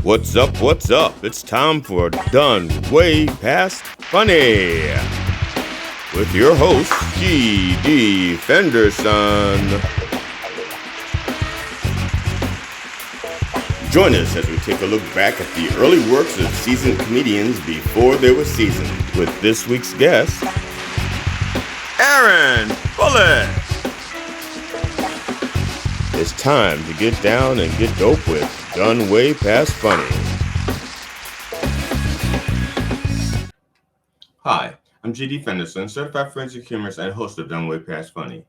What's up? What's up? It's time for Done Way Past Funny with your host, G.D. Fenderson. Join us as we take a look back at the early works of seasoned comedians before they were seasoned with this week's guest, Aaron Bullitt. It's time to get down and get dope with Done Way Past Funny. Hi, I'm G.D. Fenderson, certified forensic humorist and host of Done Way Past Funny.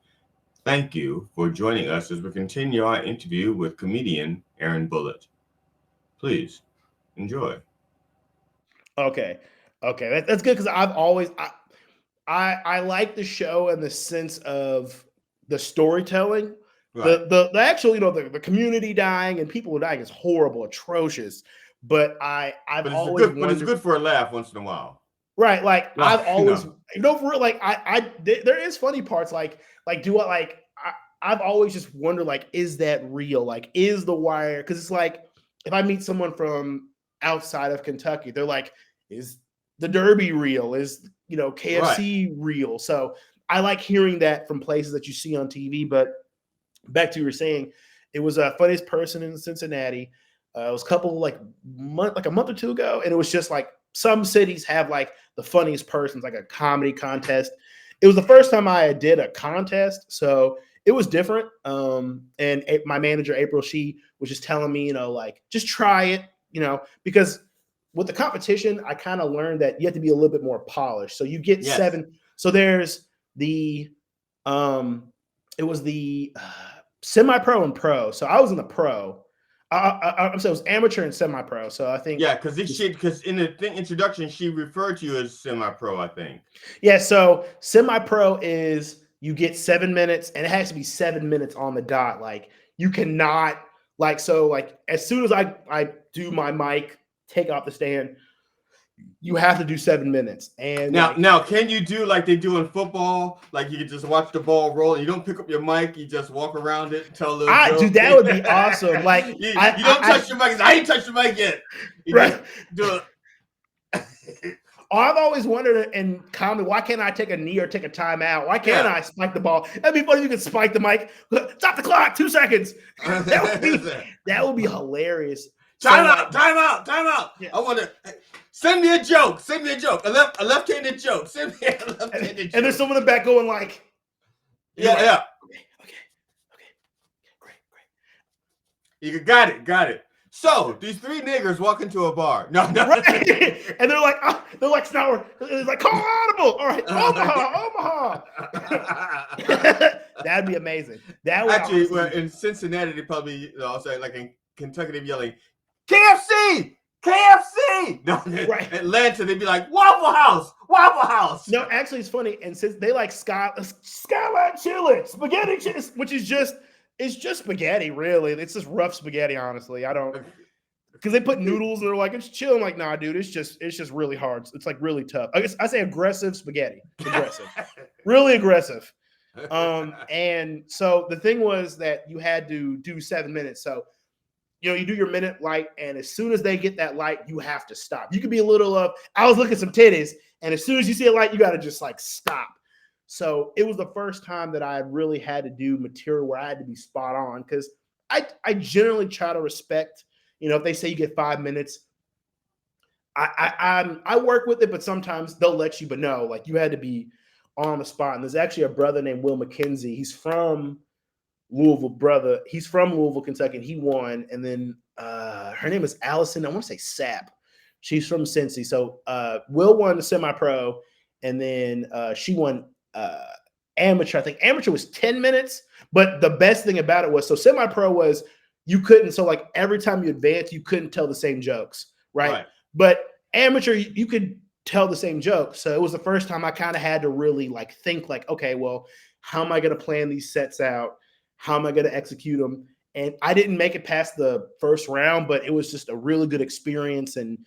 Thank you for joining us as we continue our interview with comedian Aaron Bullitt. Please enjoy. Okay, that's good because I've always I like the show in the sense of the storytelling. Right. The actual, the community dying and people dying is horrible, atrocious. But I've always But it's good for a laugh once in a while. Right, like Well, I've always for real, like there is funny parts I've always just wondered, like, is that real? Like, is The Wire? Because it's like if I meet someone from outside of Kentucky, they're like, is the Derby real? Is KFC real? So I like hearing that from places that you see on TV. But back to what you were saying, it was a funniest person in Cincinnati. It was a couple like a month or two ago, and it was just like some cities have like the funniest persons, like a comedy contest. It was the first time I did a contest, so it was different. And my manager April, she was just telling me, like just try it, because with the competition, I kind of learned that you have to be a little bit more polished. So you get seven. So there's the it was the semi-pro and pro. So I was in the pro. I'm saying it was amateur and semi-pro. So I think because in the introduction she referred to you as semi-pro, I think. Yeah, so semi-pro is you get 7 minutes, and it has to be 7 minutes on the dot. Like you cannot as soon as I do my mic, take off the stand, you have to do 7 minutes. And now, can you do like they do in football? Like you can just watch the ball roll and you don't pick up your mic, you just walk around it and tell a little joke. Dude, that would be awesome. Like you don't touch your mic. I ain't touched the mic yet. You right. Do it. I've always wondered in comedy, why can't I take a knee or take a timeout? Why can't I spike the ball? That'd be funny if you could spike the mic. Stop the clock, 2 seconds. That would be hilarious. Time out. Yeah. I want to send me a joke. A left-handed joke. Send me a left-handed joke. And there's someone in the back going like, yeah. Okay. Great. You got it. So these 3 niggers walk into a bar. No. Right. And they're like Snower. It's like, call audible. All right, Omaha. That'd be amazing. That would actually, in Cincinnati, they probably also like in Kentucky, they'd be yelling, KFC. No, right. Atlanta, they'd be like Waffle House. No, actually, it's funny. And since they like Skyline chili, spaghetti chili, which is just spaghetti, really. It's just rough spaghetti, honestly. I don't, because they put noodles and they're like, it's chill. I'm like, nah, dude, it's just really hard. It's like really tough. I guess I say aggressive spaghetti. Really aggressive. And so the thing was that you had to do 7 minutes. So you do your minute light, and as soon as they get that light, you have to stop. You could be a little I was looking at some titties, and as soon as you see a light, you got to just like stop. So it was the first time that I really had to do material where I had to be spot on, because I generally try to respect, if they say you get 5 minutes, I work with it, but sometimes they'll let you, but no, like you had to be on the spot. And there's actually a brother named Will McKenzie. He's from Louisville, He's from Louisville, Kentucky, and he won. And then her name is Allison. I want to say Sapp. She's from Cincy. So Will won the semi-pro, and then she won amateur. I think amateur was 10 minutes. But the best thing about it was, so semi-pro was you couldn't. So like every time you advance, you couldn't tell the same jokes, right? But amateur, you could tell the same jokes. So it was the first time I kind of had to really like think like, okay, well, how am I going to plan these sets out? How am I going to execute them? And I didn't make it past the first round, but it was just a really good experience. And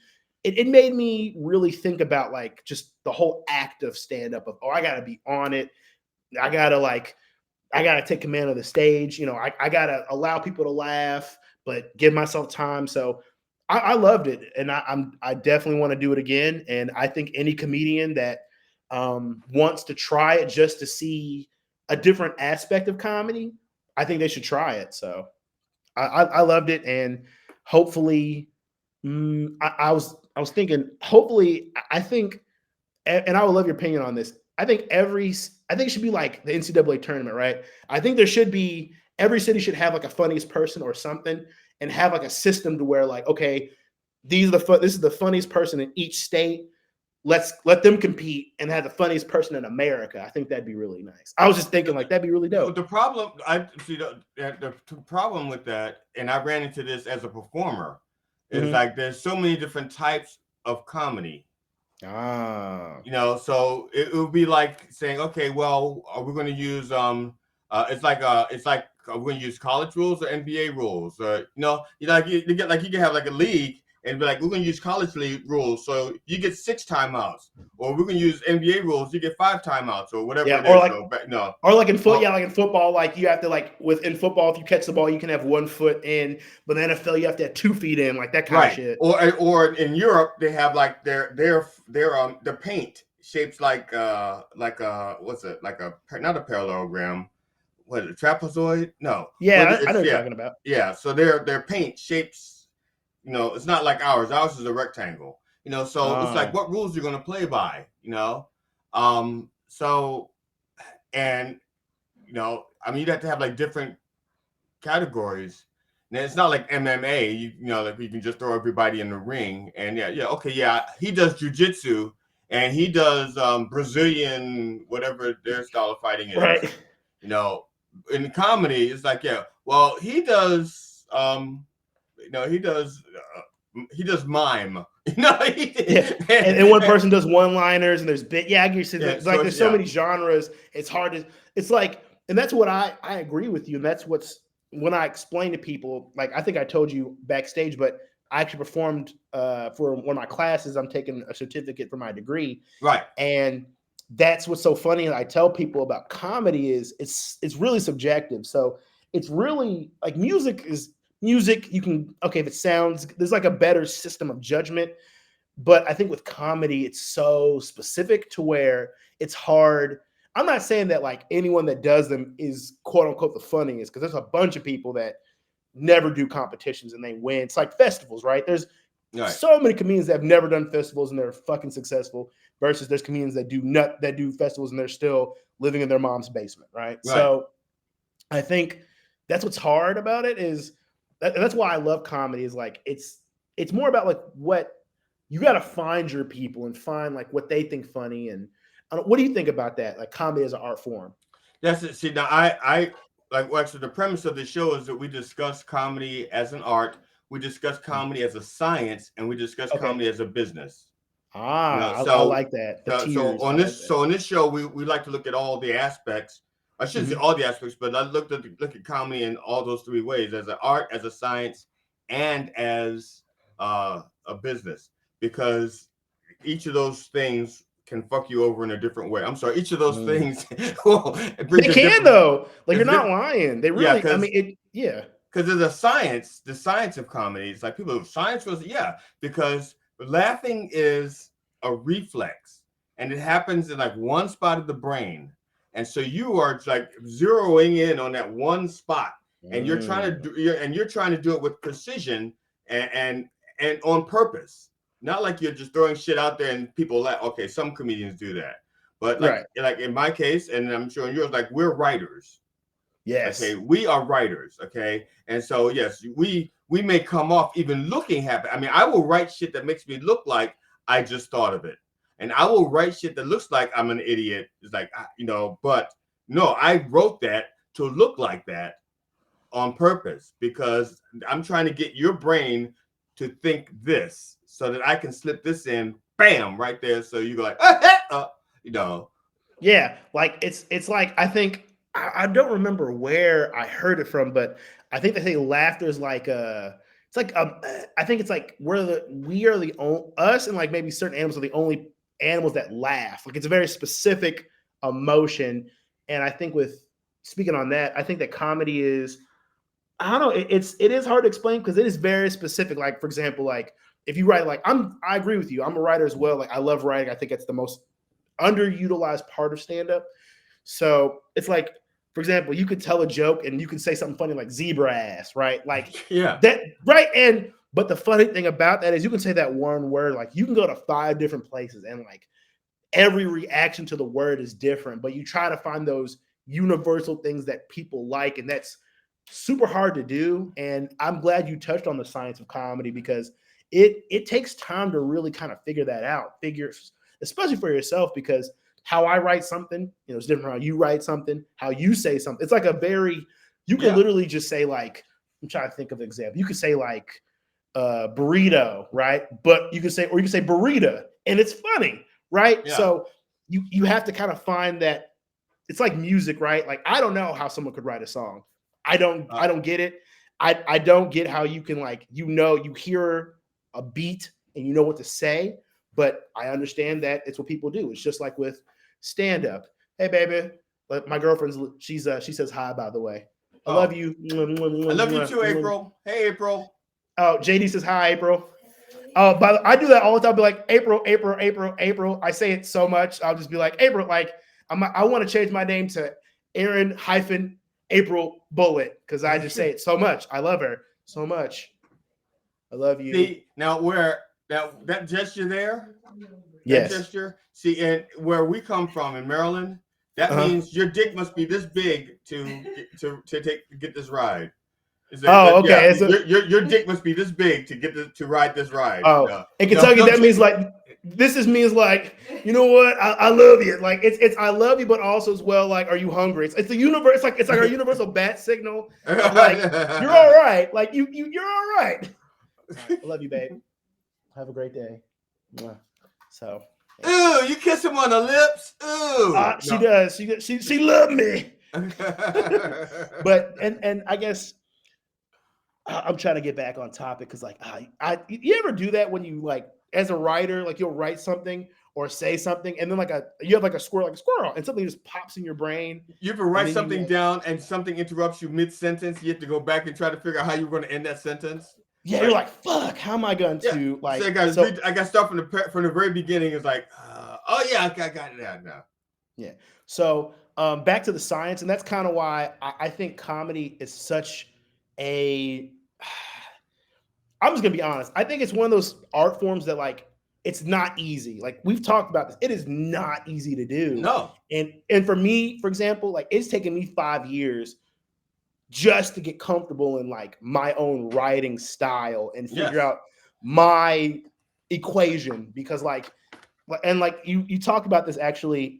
it made me really think about like just the whole act of stand-up of, I got to be on it. I got to take command of the stage. I got to allow people to laugh, but give myself time. So I loved it, and I definitely want to do it again. And I think any comedian that wants to try it just to see a different aspect of comedy, I think they should try it. So I loved it, and hopefully, I was thinking, hopefully, I think, and I would love your opinion on this. I think it should be like the NCAA tournament, right? I think there should be every city should have like a funniest person or something, and have like a system to where like, okay, this is the funniest person in each state. Let's let them compete and have the funniest person in America. I think that'd be really nice. I was just thinking like that'd be really dope. The problem I see the problem with that, and I ran into this as a performer, is like there's so many different types of comedy. You know, so it would be like saying, okay, well, we're going to use it's like we're going to use college rules or NBA rules. You know, you get like you can have like a league and be like, we're going to use college league rules, so you get 6 timeouts, or we're going to use NBA rules, you get 5 timeouts, or whatever it is. Or like, so, no, or like in football, like in football, like you have to in football, if you catch the ball, you can have 1 foot in, but in NFL, you have to have 2 feet in, like that kind of shit. Or in Europe, they have like their the paint shapes like what's it, like a not a parallelogram, what is it, trapezoid? No. Yeah, I know what you're talking about. Yeah, so their paint shapes, you know, it's not like ours. Ours is a rectangle. You know, so it's like what rules you're going to play by. You know, so and you know, I mean, you'd have to have like different categories. Now it's not like MMA. You know, like you can just throw everybody in the ring and okay, he does jujitsu and he does Brazilian whatever their style of fighting is. Right. You know, in comedy, it's like well, he does he does mime. You know, and one person does one-liners and there's bit. Yeah, I get you. There's so many genres. It's hard to. It's like, and that's what I agree with you. And that's when I explain to people. Like I think I told you backstage, but I actually performed for one of my classes. I'm taking a certificate for my degree. Right. And that's what's so funny. And I tell people about comedy is it's really subjective. So it's really like music. You can, okay, if it sounds, there's like a better system of judgment. But I think with comedy, it's so specific to where it's hard. I'm not saying that like anyone that does them is quote unquote the funniest, because there's a bunch of people that never do competitions and they win. It's like festivals, right? There's so many comedians that have never done festivals and they're fucking successful, versus there's comedians that do festivals and they're still living in their mom's basement, right? So I think that's what's hard about it is that's why I love comedy is like it's more about like what you got to find your people and find like what they think funny. And what do you think about that? Like comedy as an art form? That's it. See, now I like, well, actually the premise of the show is that we discuss comedy as an art, we discuss comedy as a science, and we discuss comedy as a business. I like that. So on this show, we like to look at all the aspects. I shouldn't say all the aspects, but I look at comedy in all those 3 ways: as an art, as a science, and as a business. Because each of those things can fuck you over in a different way. I'm sorry, each of those things. They can though. Like you're not lying. They really. I mean, because there's a science, the science of comedy. It's like people science was because laughing is a reflex, and it happens in like one spot of the brain. And so you are like zeroing in on that one spot, and you're trying to do it with precision and on purpose. Not like you're just throwing shit out there and people laugh. Okay, some comedians do that, but like in my case, and I'm sure in yours, like we're writers. Yes. Okay, we are writers. Okay, and so yes, we may come off even looking happy. I mean, I will write shit that makes me look like I just thought of it. And I will write shit that looks like I'm an idiot. It's like, but no, I wrote that to look like that on purpose, because I'm trying to get your brain to think this so that I can slip this in, bam, right there. So you go like, Yeah, like it's like, I think, I don't remember where I heard it from, but I think they say laughter is like I think it's like us and like maybe certain animals are the only animals that laugh. Like it's a very specific emotion. And I think speaking on that, I think that comedy is I don't know. It is hard to explain because it is very specific. Like, for example, like if you write, like I agree with you. I'm a writer as well. Like I love writing. I think it's the most underutilized part of stand-up. So it's like, for example, you could tell a joke and you can say something funny like zebra ass, right? Like Yeah. that, right? And but the funny thing about that is you can say that one word, like you can go to 5 different places and like every reaction to the word is different, but you try to find those universal things that people like, and that's super hard to do. And I'm glad you touched on the science of comedy because it takes time to really kind of figure that out, especially for yourself, because how I write something, it's different from how you write something, how you say something. It's like you can literally just say like, I'm trying to think of an example. You could say like burrito, right? But you can say burrito, and it's funny, right? Yeah. So you have to kind of find that. It's like music, right? Like I don't know how someone could write a song. I don't get it. I don't get how you can like, you hear a beat and you know what to say, but I understand that it's what people do. It's just like with stand up. Hey baby, my girlfriend's she says hi, by the way. I love you. I love you too, April. Hey April. Oh, JD says hi, April. But I do that all the time. I'll be like, April, April, April, April. I say it so much. I'll just be like, April. Like, I want to change my name to Aaron April Bullitt because I just say it so much. I love her so much. I love you. See, now that gesture there, yes. That gesture. See, and where we come from in Maryland, that means your dick must be this big to get this ride. Okay. Yeah, your dick must be this big to ride this ride. Oh, in Kentucky, that means like means like, you know what? I love you. Like it's I love you, but also as well, like, are you hungry? It's the universe. It's like our universal bat signal. Like you're all right. Like you're all right. I love you, babe. Have a great day. So. Ooh, you kiss him on the lips. Ooh, she does. She loved me. But and I guess I'm trying to get back on topic because like you ever do that when you like as a writer, like you'll write something or say something and then you have like a squirrel and something just pops in your brain. You ever write something down and something interrupts you mid-sentence, you have to go back and try to figure out how you're going to end that sentence? Yeah, you're like, fuck, how am I going to like? So I got to start from the very beginning. It's like, oh yeah, I got it out now. Yeah. So back to the science, and that's kind of why I think comedy is such a. I'm just gonna be honest. I think it's one of those art forms that like it's not easy. Like we've talked about this, it is not easy to do. No. And for me, for example, like it's taken me 5 years just to get comfortable in like my own writing style and figure out my equation because like you talk about this actually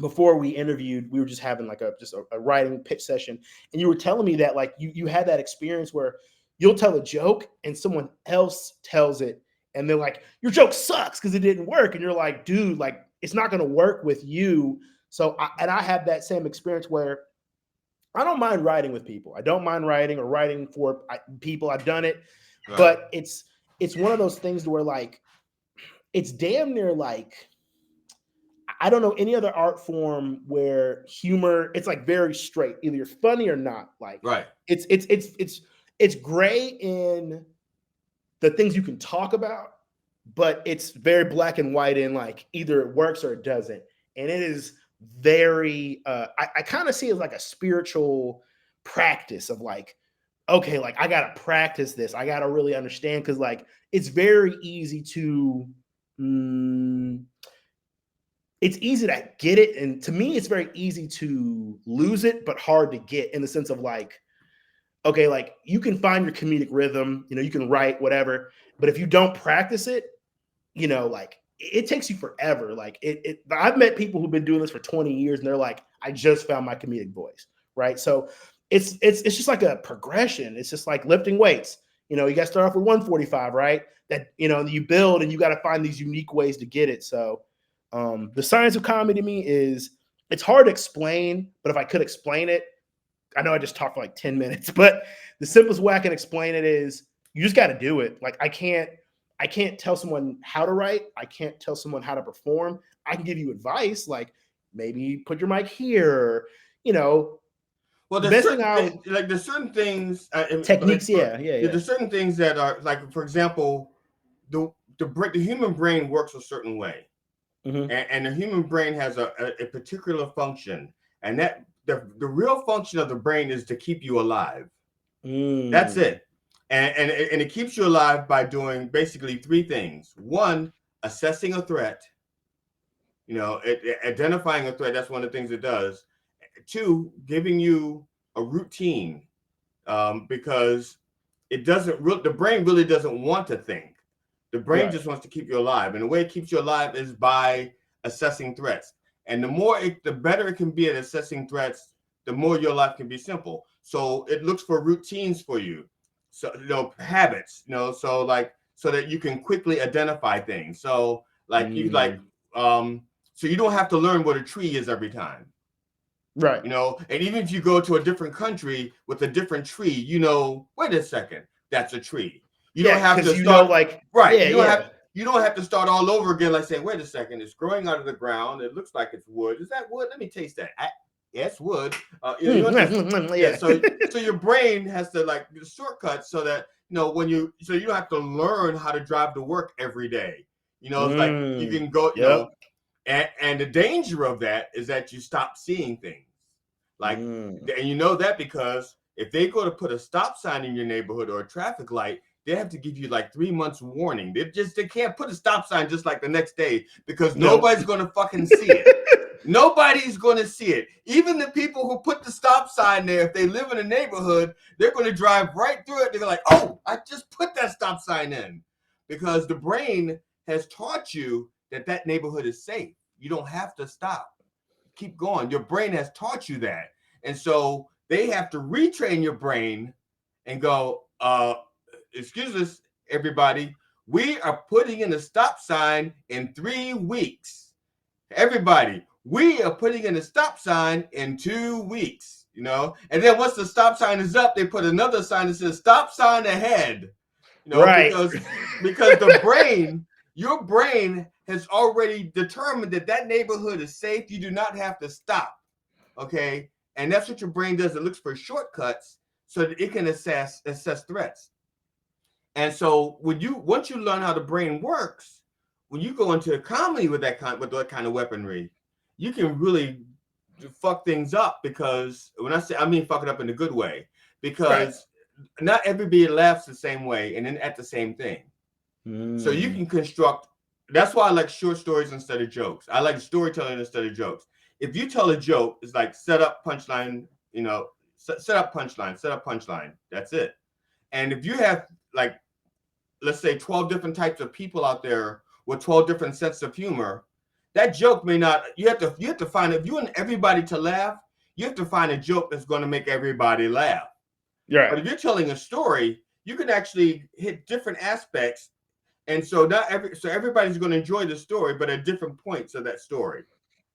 before we interviewed. We were just having like a writing pitch session and you were telling me that like you had that experience where you'll tell a joke and someone else tells it and they're like, your joke sucks because it didn't work, and you're like, dude, like it's not going to work with you. So I have that same experience where I don't mind writing with people. I don't mind writing or writing for people. I've done it, but it's one of those things where like it's damn near like I don't know any other art form where humor it's like very straight. Either you're funny or not. Like it's gray in the things you can talk about, but it's very black and white in like either it works or it doesn't. And it is very I kind of see it as like a spiritual practice of like, okay, like I gotta practice this, I gotta really understand, because like it's very easy to it's easy to get it, and to me it's very easy to lose it but hard to get, in the sense of like, okay, like you can find your comedic rhythm, you can write whatever, but if you don't practice it, like it takes you forever. Like I've met people who've been doing this for 20 years and they're like, I just found my comedic voice. Right. So it's just like a progression. It's just like lifting weights. You got to start off with 145, right? That, you build and you got to find these unique ways to get it. So the science of comedy to me is it's hard to explain, but if I could explain it, I know I just talked for like 10 minutes, but the simplest way I can explain it is you just got to do it. Like I can't tell someone how to write. I can't tell someone how to perform. I can give you advice, like maybe put your mic here, Well, the there's best thing certain like there's certain things techniques. like, Yeah. there's certain things that are like, for example, the human brain works a certain way, and the human brain has a particular function, and that the real function of the brain is to keep you alive. That's it. And it keeps you alive by doing basically three things. One, assessing a threat. Identifying a threat. That's one of the things it does. Two, giving you a routine, because the brain really doesn't want to think. The brain just wants to keep you alive. And the way it keeps you alive is by assessing threats. And the better it can be at assessing threats, the more your life can be simple. So it looks for routines for you. So, habits, so that you can quickly identify things. So so you don't have to learn what a tree is every time. Right. And even if you go to a different country with a different tree, wait a second, that's a tree. You don't have to start right. You don't have to start all over again, like saying, wait a second, it's growing out of the ground. It looks like it's wood. Is that wood? Let me taste that. Yes, wood. So your brain has to like shortcuts so that so you don't have to learn how to drive to work every day. It's like you can go, and the danger of that is that you stop seeing things. And that because if they go to put a stop sign in your neighborhood or a traffic light, they have to give you like 3 months warning. They can't put a stop sign just like the next day because nobody's going to fucking see it. Nobody's going to see it. Even the people who put the stop sign there, if they live in a neighborhood, they're going to drive right through it. They're like, oh, I just put that stop sign in, because the brain has taught you that neighborhood is safe. You don't have to stop. Keep going. Your brain has taught you that. And so they have to retrain your brain and go, excuse us, everybody. We are putting in a stop sign in 3 weeks. Everybody, we are putting in a stop sign in 2 weeks, And then once the stop sign is up, they put another sign that says stop sign ahead, because your brain has already determined that neighborhood is safe. You do not have to stop. Okay. And that's what your brain does. It looks for shortcuts so that it can assess threats. And so once you learn how the brain works, when you go into a comedy with that kind of weaponry, you can really fuck things up, because when I mean fuck it up in a good way, because not everybody laughs the same way and then at the same thing. So you can construct. That's why I like short stories instead of jokes. I like storytelling instead of jokes. If you tell a joke, it's like set up, punchline, set up, punchline. That's it. And if you have, like, let's say 12 different types of people out there with 12 different sets of humor, that joke may not, you have to find, if you want everybody to laugh, you have to find a joke that's going to make everybody laugh. But if you're telling a story, you can actually hit different aspects. And so everybody's going to enjoy the story, but at different points of that story.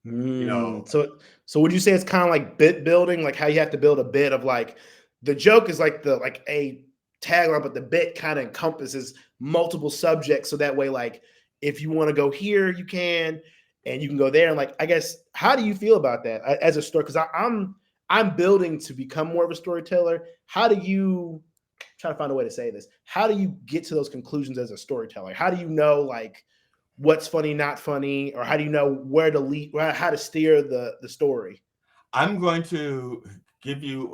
So would you say it's kind of like bit building, like how you have to build a bit of like the joke is like a tagline, but the bit kind of encompasses multiple subjects. So that way, like if you want to go here, you can, and you can go there. And like, I guess, how do you feel about that as a story? Because I'm building to become more of a storyteller. How do you try to find a way to say this? How do you get to those conclusions as a storyteller? How do you know like what's funny, not funny, or how do you know where to lead, how to steer the story? I'm going to give you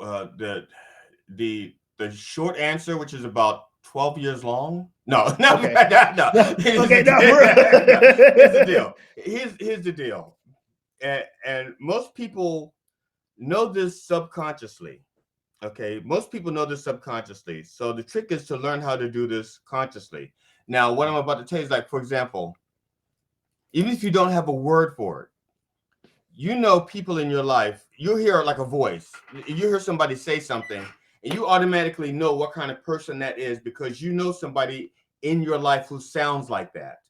the short answer, which is about 12 years long. No. Okay. No. Here's the deal. Here's the deal. And most people know this subconsciously. Okay, most people know this subconsciously. So the trick is to learn how to do this consciously. Now, what I'm about to tell you is, like, for example, even if you don't have a word for it, people in your life, you hear like a voice. You hear somebody say something, and you automatically know what kind of person that is because you know somebody in your life who sounds like that.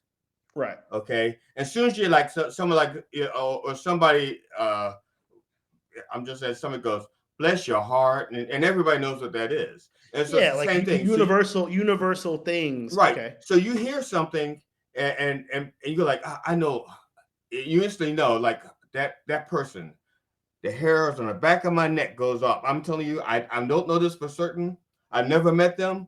Right. Okay. As soon as you're like someone like, or somebody, I'm just saying, somebody goes, bless your heart, and everybody knows what that is. And so it's the same thing. Universal things. Right. Okay. So you hear something, and you're like, I know. You instantly know, like, that person, the hairs on the back of my neck goes up. I'm telling you, I don't know this for certain. I've never met them,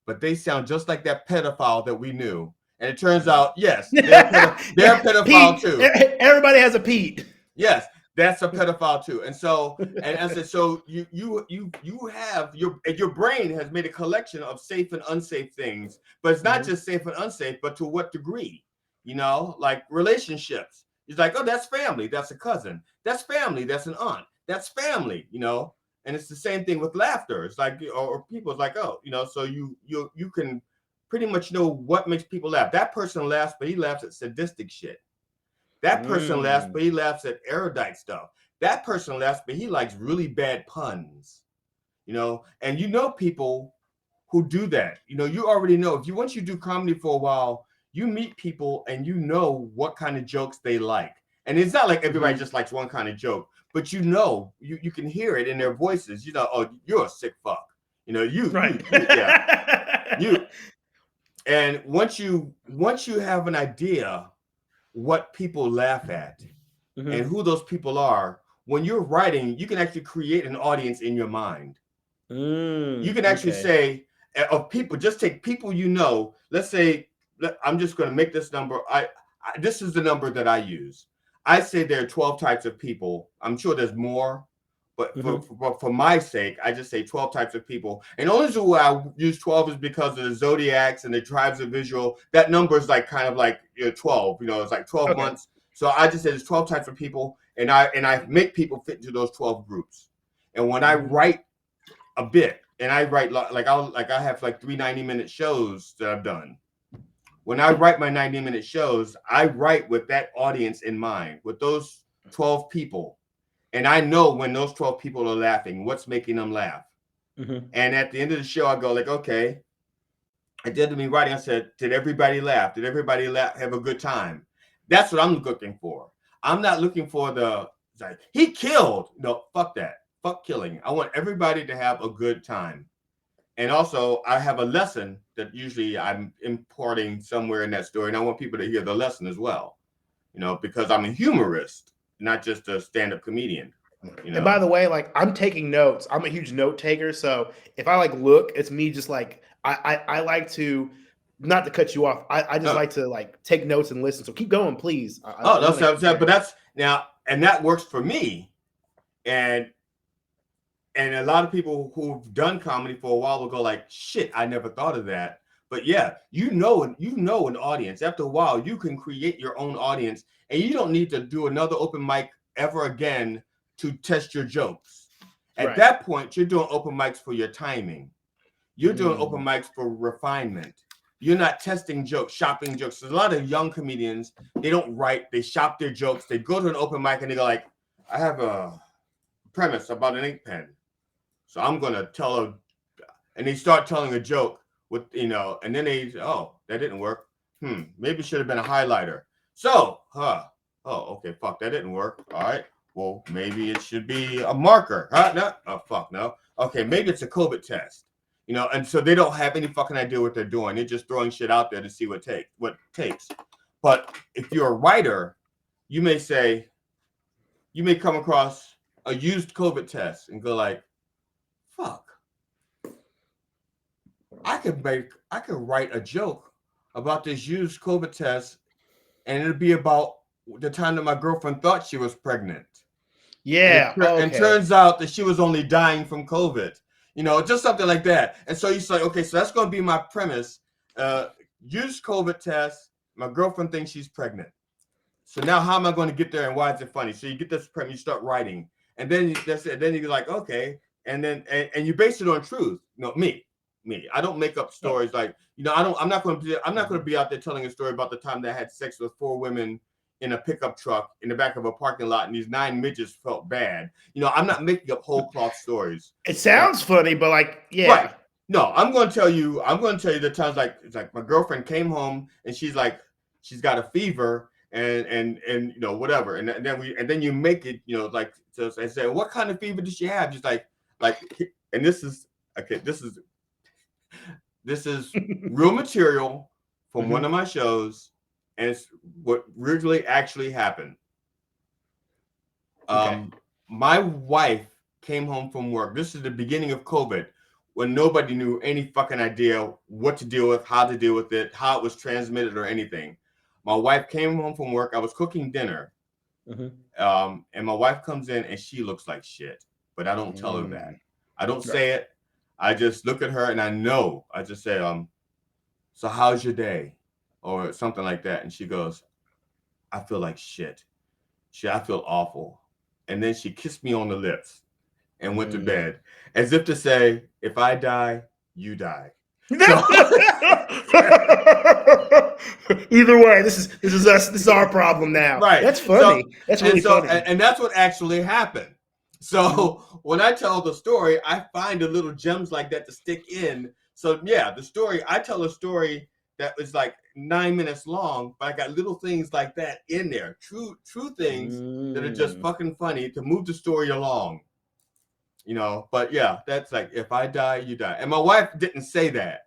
but they sound just like that pedophile that we knew. And it turns out, yes, they're Yeah, a pedophile Pete. too. Everybody has a Pete. Yes, that's a pedophile too. And so, and I said, so you have your brain has made a collection of safe and unsafe things, but it's not just safe and unsafe, but to what degree? You know, like relationships. It's like, oh, that's family, that's a cousin, that's family, that's an aunt, that's family. You know, and it's the same thing with laughter. It's like, or people's like, oh, you know, so you can pretty much know what makes people laugh. That person laughs, but he laughs at sadistic shit. That person laughs, but he laughs at erudite stuff. That person laughs, but he likes really bad puns, you know. And you know people who do that. You know, you already know. If you once you do comedy for a while, you meet people and you know what kind of jokes they like. And it's not like everybody just likes one kind of joke, but you know, you can hear it in their voices. You know, oh, you're a sick fuck. You know, you. And once you have an idea what people laugh at and who those people are, when you're writing, you can actually create an audience in your mind. You can actually say of people, just take people you know. Let's say, I'm just going to make this number. This is the number that I use. I say there are 12 types of people. I'm sure there's more, but for my sake, I just say 12 types of people. And the only reason why I use 12 is because of the zodiacs and the tribes of visual. That number is like kind of like 12. You know, it's like 12 months. So I just say there's 12 types of people, and I make people fit into those 12 groups. And when I write a bit, and I write like I have like 3 90-minute shows that I've done. When I write my 90-minute shows, I write with that audience in mind, with those 12 people. And I know when those 12 people are laughing, what's making them laugh. And at the end of the show, I go like, okay. At the end of me writing, I said, did everybody laugh? Did everybody have a good time? That's what I'm looking for. I'm not looking for like, he killed. No, fuck that. Fuck killing. I want everybody to have a good time. And also, I have a lesson that usually I'm importing somewhere in that story. And I want people to hear the lesson as well, you know, because I'm a humorist, not just a stand-up comedian. You know? And by the way, like, I'm taking notes. I'm a huge note taker. So if I like look, it's me just like, I like to, not to cut you off. I just like to like take notes and listen. So keep going, please. But that's now, and that works for me. And a lot of people who've done comedy for a while will go like, shit, I never thought of that. But yeah, you know an audience. After a while, you can create your own audience, and you don't need to do another open mic ever again to test your jokes. At that point, you're doing open mics for your timing. You're doing open mics for refinement. You're not testing jokes, shopping jokes. There's a lot of young comedians, they don't write, they shop their jokes. They go to an open mic and they go like, I have a premise about an ink pen. So I'm going to tell and they start telling a joke with, you know, and then they, oh, that didn't work. Maybe it should have been a highlighter. So, oh, okay, fuck, that didn't work. All right. Well, maybe it should be a marker. No, oh, fuck, no. Okay, maybe it's a COVID test. You know, and so they don't have any fucking idea what they're doing. They're just throwing shit out there to see what takes. But if you're a writer, you may come across a used COVID test and go like, fuck, I could write a joke about this used COVID test, and it'd be about the time that my girlfriend thought she was pregnant. Yeah. And turns out that she was only dying from COVID. You know, just something like that. And so you say, okay, so that's going to be my premise. Used COVID test. My girlfriend thinks she's pregnant. So now how am I going to get there, and why is it funny? So you get this premise, you start writing, and then that's it. Then you're like, okay, and then and you base it on truth. You know, me. I don't make up stories like, you know, I'm not going to be out there telling a story about the time that I had sex with 4 women in a pickup truck in the back of a parking lot, and these 9 midgets felt bad. You know, I'm not making up whole cloth stories. It sounds funny, but like, yeah. Right. No, I'm going to tell you the times like, it's like my girlfriend came home and she's like, she's got a fever and you know, whatever. And then you make it, you know, like, so I say, what kind of fever did she have? Just like, and this is real material from one of my shows, and it's what really actually happened. My wife came home from work. This is the beginning of COVID, when nobody knew any fucking idea what to deal with, how to deal with it, how it was transmitted, or anything. My wife came home from work. I was cooking dinner, and my wife comes in and she looks like shit. But I don't tell her that. I don't say it. I just look at her and I know. I just say, so how's your day, or something like that, and she goes, I feel like shit. I feel awful. And then she kissed me on the lips and went to bed, as if to say, if I die, you die. So either way, this is us. This is our problem now. right. That's funny. That's really funny. And that's what actually happened. So when I tell the story, I find the little gems like that to stick in. So yeah, the story, I tell a story that was like 9 minutes long, but I got little things like that in there. True things that are just fucking funny to move the story along. You know, but yeah, that's like, if I die, you die. And my wife didn't say that,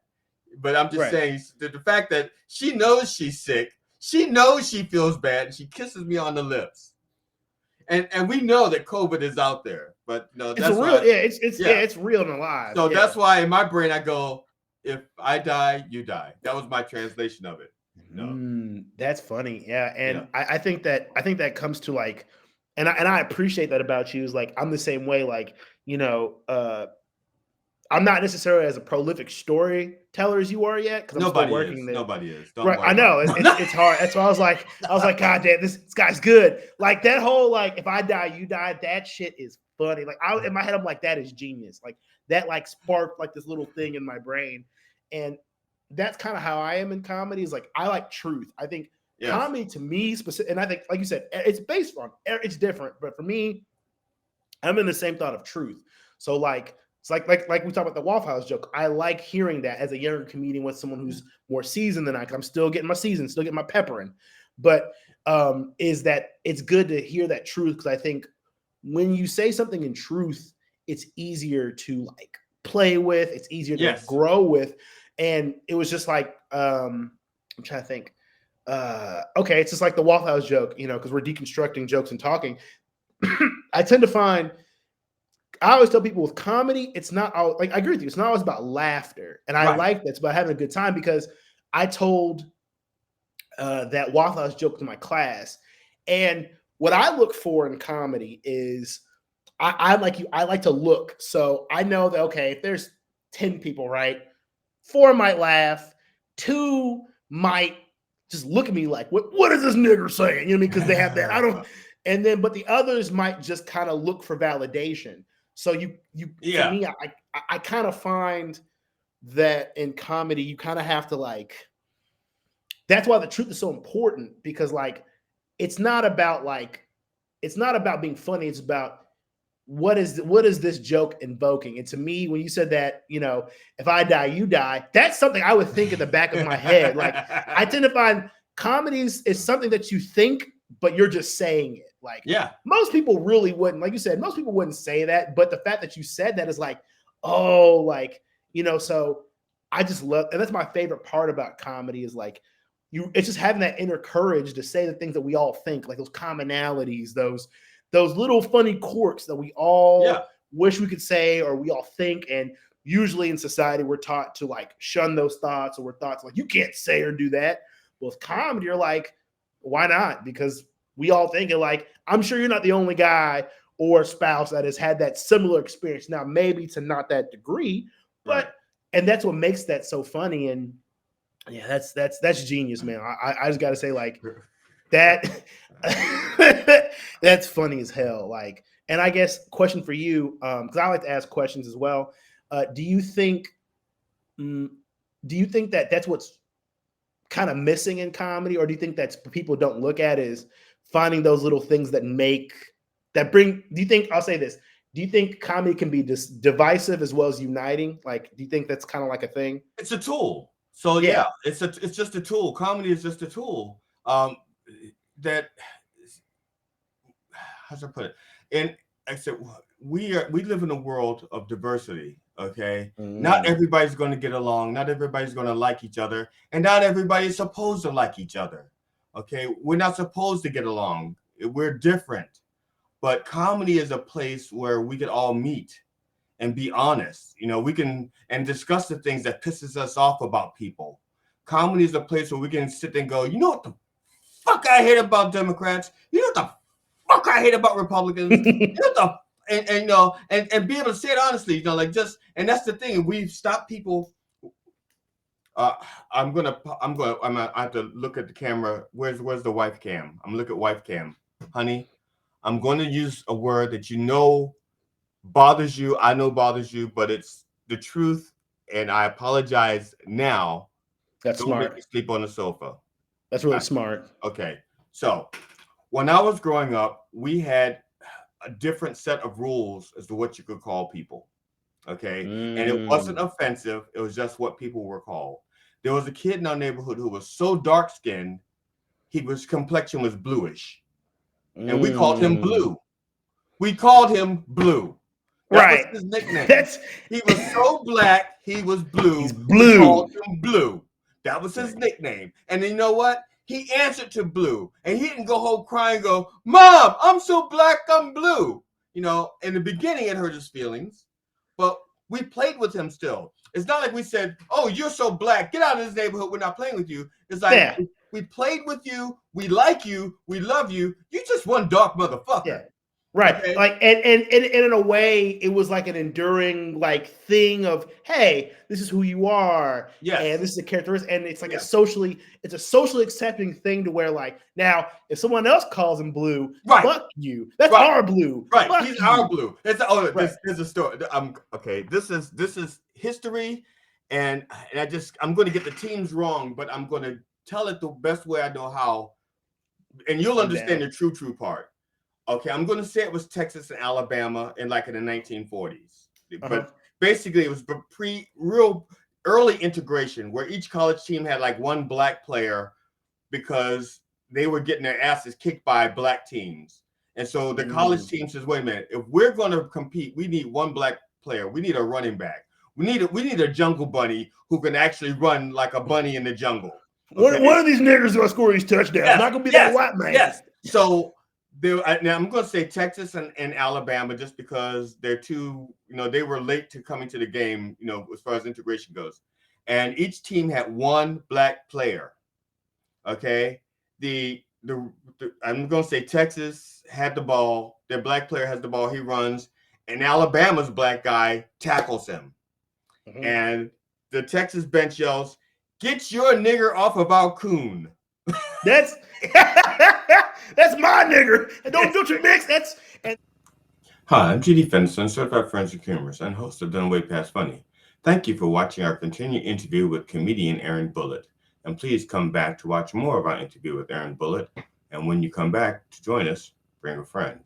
but I'm just saying that the fact that she knows she's sick, she knows she feels bad, and she kisses me on the lips. And we know that COVID is out there, but no, it's real. It's real and alive. So that's why in my brain I go, if I die, you die. That was my translation of it. No. That's funny. Yeah, and yeah. I think that comes to like, and I appreciate that about you. Is like, I'm the same way. Like, you know, I'm not necessarily as a prolific storyteller as you are yet, because I'm still working there. Nobody is. Right. I know it's hard. That's why I was like, God damn, this guy's good. Like that whole like, if I die, you die. That shit is funny. Like in my head, I'm like, that is genius. Like that like sparked like this little thing in my brain, and that's kind of how I am in comedy. Is like, I like truth. I think comedy to me specific, and I think, like you said, it's based on, it's different, but for me, I'm in the same thought of truth. So like, it's like we talk about the Waffle House joke. I like hearing that as a younger comedian with someone who's more seasoned than I. I'm still getting my season, still getting my pepper in. But is that it's good to hear that truth, because I think when you say something in truth, it's easier to like play with. It's easier to grow with. And it was just like, I'm trying to think. Okay, it's just like the Waffle House joke, you know, because we're deconstructing jokes and talking. I tend to find, I always tell people with comedy, it's not all, like, I agree with you. It's not always about laughter. And I like that. It's about having a good time, because I told that Waffle House joke to my class. And what I look for in comedy is I like to look. So I know that, okay, if there's 10 people, right, 4 might laugh, 2 might just look at me like, what is this nigger saying? You know what I mean? Because they have that. And then, but the others might just kind of look for validation. So for me, I kind of find that in comedy, you kind of have to like, that's why the truth is so important, because like, it's not about being funny. It's about what is this joke invoking? And to me, when you said that, you know, if I die, you die, that's something I would think in the back of my head. Like, I tend to find comedies is something that you think, but you're just saying it. Like, most people really wouldn't, like you said, most people wouldn't say that. But the fact that you said that is like, oh, like, you know, so I just love, and that's my favorite part about comedy is like, it's just having that inner courage to say the things that we all think, like those commonalities, those little funny quirks that we all wish we could say, or we all think. And usually in society, we're taught to like shun those thoughts, or we're taught to like, you can't say or do that. But with comedy, you're like, why not? Because we all think it. Like, I'm sure you're not the only guy or spouse that has had that similar experience. Now, maybe to not that degree, but and that's what makes that so funny. And yeah, that's genius, man. I just got to say, like, that that's funny as hell. Like, and I guess question for you, because I like to ask questions as well. Do you think that that's what's kind of missing in comedy, or do you think that's people don't look at is finding those little things that bring? Do you think, I'll say this? Do you think comedy can be divisive as well as uniting? Like, do you think that's kind of like a thing? It's a tool. So yeah, it's just a tool. Comedy is just a tool. That, how should I put it? And I said, we live in a world of diversity. Okay, not everybody's going to get along. Not everybody's going to like each other, and not everybody's supposed to like each other. Okay, we're not supposed to get along. We're different. but comedy is a place where we could all meet and be honest. We can and discuss the things that pisses us off about people. Comedy is a place where we can sit and go, you know what the fuck I hate about Democrats? You know what the fuck I hate about Republicans? You know what the and be able to say it honestly, and that's the thing. We've stopped people. I have to look at the camera. Where's the wife cam? I'm gonna look at wife cam, honey. I'm going to use a word that bothers you. I know bothers you, but it's the truth, and I apologize now. That's Don't smart. make me sleep on the sofa. That's really smart. Okay, so when I was growing up, we had a different set of rules as to what you could call people. Okay, and it wasn't offensive. It was just what people were called. There was a kid in our neighborhood who was so dark skinned, his complexion was bluish, and we called him Blue. We called him Blue. That was his nickname. He was so black, he was blue. He's blue. We called him Blue. That was his nickname. And then you know what? He answered to Blue, and he didn't go home crying and go, Mom, I'm so black, I'm blue. In the beginning, it hurt his feelings, but we played with him still. It's not like we said, oh, you're so black, get out of this neighborhood, we're not playing with you. It's like, we played with you, we like you, we love you, you just one dark motherfucker. Yeah. Right. Okay? Like, and in a way, it was like an enduring thing of, hey, this is who you are. Yes. And this is a characteristic. And it's like a socially accepting thing to where now if someone else calls him Blue, fuck you. That's our Blue. Right. Fuck He's you. our Blue. There's a story. Okay. This is history. And I'm going to get the teams wrong, but I'm going to tell it the best way I know how. And you'll understand the true part. Okay, I'm going to say it was Texas and Alabama in the 1940s. But basically, it was real early integration where each college team had one black player because they were getting their asses kicked by black teams. And so the college team says, wait a minute, if we're going to compete, we need one black player. We need a running back. We need a jungle bunny who can actually run like a bunny in the jungle. Okay? One of these niggers going to score these touchdowns. Yes, not going to be that white man. Yes. So now I'm going to say Texas and Alabama just because they're two, they were late to coming to the game, as far as integration goes. And each team had one black player. Okay. I'm going to say Texas had the ball. Their black player has the ball. He runs. And Alabama's black guy tackles him. Mm-hmm. And the Texas bench yells, "Get your nigger off of our coon." That's my nigger. And don't you mix. Hi, I'm GD Fenderson, certified forensic humorist and host of Done Way Past Funny. Thank you for watching our continued interview with comedian Aaron Bullitt. And please come back to watch more of our interview with Aaron Bullitt. And when you come back to join us, bring a friend.